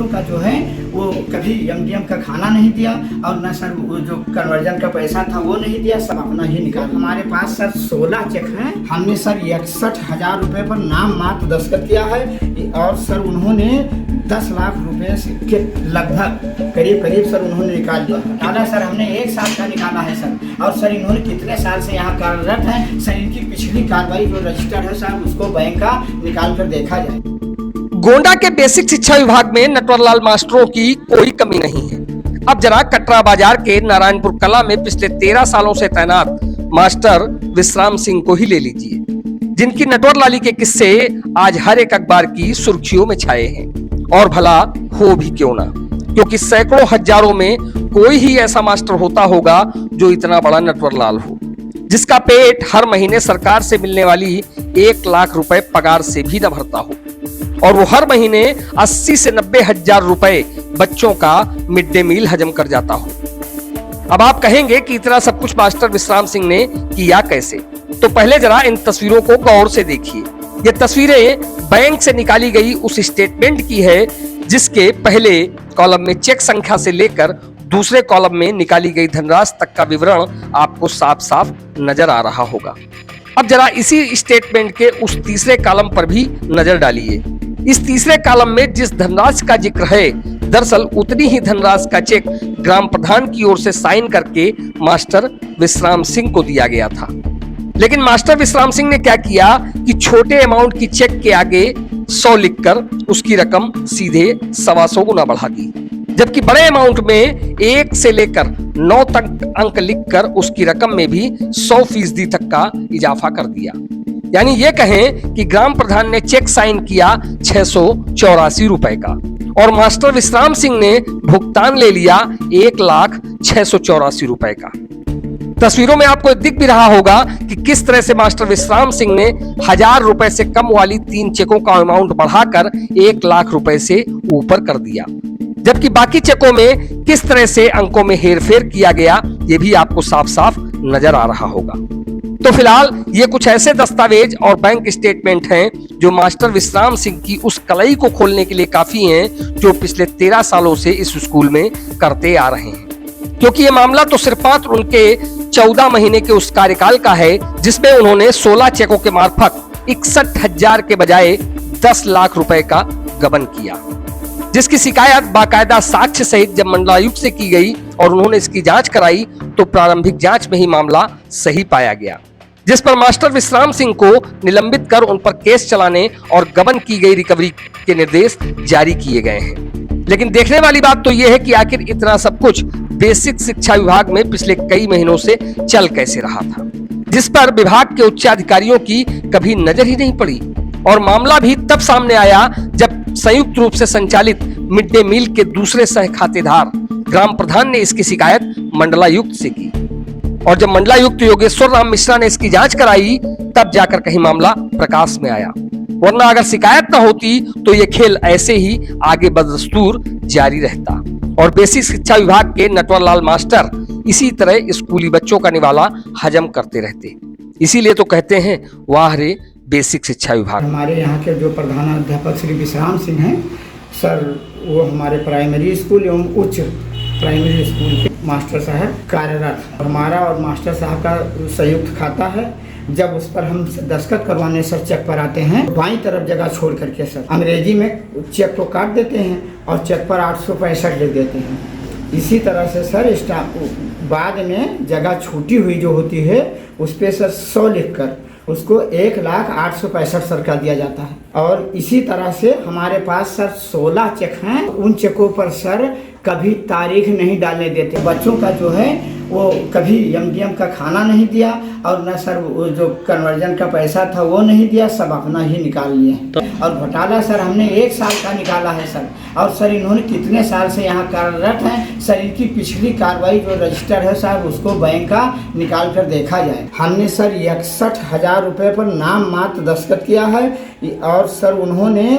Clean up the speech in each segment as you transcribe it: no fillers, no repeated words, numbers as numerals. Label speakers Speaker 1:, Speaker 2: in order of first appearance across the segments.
Speaker 1: बच्चों का जो है वो कभी एमडीएम का खाना नहीं दिया और न सर वो जो कन्वर्जन का पैसा था वो नहीं दिया, सब अपना ही निकाल। हमारे पास सर 16 चेक हैं, हमने सर 61,000 रुपये पर नाम मात्र दस्तखत किया है और सर उन्होंने 10 लाख रुपए के लगभग करीब सर उन्होंने निकाल लिया। निकाला सर हमने 1 साल का निकाला है सर। और सर इन्होंने कितने साल से यहाँ कार्यरत हैं, सर इनकी पिछली कार्रवाई जो रजिस्टर्ड है सर उसको बैंक का निकाल कर देखा जाए।
Speaker 2: गोंडा के बेसिक शिक्षा विभाग में नटवरलाल मास्टरों की कोई कमी नहीं है। अब जरा कटरा बाजार के नारायणपुर कला में पिछले 13 सालों से तैनात मास्टर विश्राम सिंह को ही ले लीजिए, जिनकी नटवरलाली के किस्से आज हर एक अखबार की सुर्खियों में छाए हैं। और भला हो भी क्यों ना, क्योंकि सैकड़ों हजारों में कोई ही ऐसा मास्टर होता होगा जो इतना बड़ा नटवरलाल हो, जिसका पेट हर महीने सरकार से मिलने वाली 1 लाख रुपए पगार से भी न भरता हो और वो हर महीने 80 से 90 हजार रुपए बच्चों का मिड डे मील हजम कर जाता हो। अब आप कहेंगे कि इतना सब कुछ मास्टर विश्राम सिंह ने किया कैसे, तो पहले जरा इन तस्वीरों को गौर से देखिए। ये तस्वीरें बैंक से निकाली गई उस स्टेटमेंट की है जिसके पहले कॉलम में चेक संख्या से लेकर दूसरे कॉलम में निकाली गई धनराशि तक का विवरण आपको साफ साफ नजर आ रहा होगा। अब जरा इसी स्टेटमेंट के उस तीसरे कॉलम पर भी नजर डालिए। इस तीसरे कॉलम में जिस धनराशि का जिक्र है, दरअसल उतनी ही धनराशि का चेक ग्राम प्रधान की ओर से साइन करके मास्टर विश्राम सिंह को दिया गया था। लेकिन मास्टर विश्राम सिंह ने क्या किया कि छोटे अमाउंट की चेक के आगे 100 लिखकर उसकी रकम सीधे 125 गुना बढ़ा दी, जबकि बड़े अमाउंट में 1 से लेकर 9 तक अंक लिखकर उसकी रकम में भी 100% तक का इजाफा कर दिया। यानी ये कहें कि ग्राम प्रधान ने चेक साइन किया 684 रुपए का और मास्टर विश्राम सिंह ने भुगतान ले लिया 1,684 रुपए का। तस्वीरों में आपको दिख भी रहा होगा कि किस तरह से मास्टर विश्राम सिंह ने 1000 रुपए से कम वाली 3 चेकों का अमाउंट बढ़ाकर 1 लाख रुपए से ऊपर कर दिया, जबकि बाकी चेकों में किस तरह से अंकों में हेरफेर किया गया ये भी आपको साफ साफ नजर आ रहा होगा। तो फिलहाल ये कुछ ऐसे दस्तावेज और बैंक स्टेटमेंट हैं जो मास्टर विश्राम सिंह की उस कलई को खोलने के लिए काफी हैं जो पिछले 13 सालों से इस स्कूल में करते आ रहे हैं, क्योंकि ये मामला तो सिर्फ मात्र उनके 14 महीने के उस कार्यकाल का है जिसमें उन्होंने 16 चेकों के मार्फत 61,000 के बजाय 10 लाख रुपए का गबन किया, जिसकी शिकायत बाकायदा साक्ष्य सहित जब मंडलायुक्त से की गई और उन्होंने इसकी जांच कराई तो प्रारंभिक जांच में ही मामला सही पाया गया, जिस पर मास्टर विश्राम सिंह को निलंबित कर उन पर केस चलाने और गबन की गई रिकवरी के निर्देश जारी किए गए हैं। लेकिन देखने वाली बात तो यह है कि आखिर इतना सब कुछ बेसिक शिक्षा विभाग में पिछले कई महीनों से चल कैसे रहा था, जिस पर विभाग के उच्च अधिकारियों की कभी नजर ही नहीं पड़ी। और मामला भी तब सामने आया जब संयुक्त रूप से संचालित मिड डे मील के दूसरे सह खातेदार ग्राम प्रधान ने इसकी शिकायत मंडलायुक्त से की और जब मंडलायुक्त योगेश्वर राम मिश्रा ने इसकी जांच कराई तब जाकर कहीं मामला प्रकाश में आया, वरना अगर शिकायत न होती तो ये खेल ऐसे ही आगे बदस्तूर जारी रहता और बेसिक शिक्षा विभाग के नटवरलाल मास्टर इसी तरह स्कूली बच्चों का निवाला हजम करते रहते। इसीलिए तो कहते हैं वाह रे बेसिक शिक्षा विभाग।
Speaker 1: हमारे यहाँ के जो प्रधानाध्यापक श्री विश्राम सिंह हैं सर, वो हमारे प्राइमरी स्कूल एवं उच्च प्राइमरी स्कूल के मास्टर साहब कार्यरत। हमारा और मास्टर साहब का संयुक्त खाता है। जब उस पर हम दस्तखत करवाने सर चेक पर आते हैं, बाईं तरफ जगह छोड़ करके सर अंग्रेजी में चेक को काट देते हैं और चेक पर 865 लिख देते हैं। इसी तरह से सर स्टाफ बाद में जगह छूटी हुई जो होती है उस पर सर 100 लिखकर उसको 1,0865 सर का दिया जाता है। और इसी तरह से हमारे पास सर 16 चेक हैं, उन चेकों पर सर कभी तारीख नहीं डालने देते। बच्चों का जो है वो कभी एमडीएम का खाना नहीं दिया और न सर वो जो कन्वर्जन का पैसा था वो नहीं दिया, सब अपना ही निकाल लिए। और घोटाला सर हमने 1 साल का निकाला है सर। और सर इन्होंने कितने साल से यहाँ कार्यरत हैं, सर इनकी पिछली कार्रवाई जो रजिस्टर है साहब उसको बैंक का निकाल कर देखा जाए। हमने सर 61,000 रुपये पर नाम मात्र दस्तखत किया है और सर उन्होंने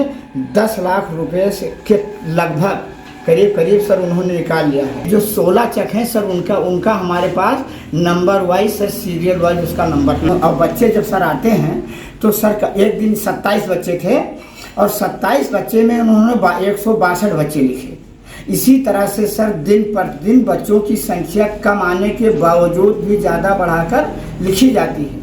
Speaker 1: 10 लाख रुपये के लगभग करीब सर उन्होंने निकाल लिया है। जो 16 चेक हैं सर उनका हमारे पास number wise sir serial wise उसका नंबर है। और बच्चे जब सर आते हैं तो सर का एक दिन 27 बच्चे थे और 27 बच्चे में उन्होंने 162 बच्चे लिखे। इसी तरह से सर दिन पर दिन बच्चों की संख्या कम आने के बावजूद भी ज़्यादा बढ़ाकर लिखी जाती है।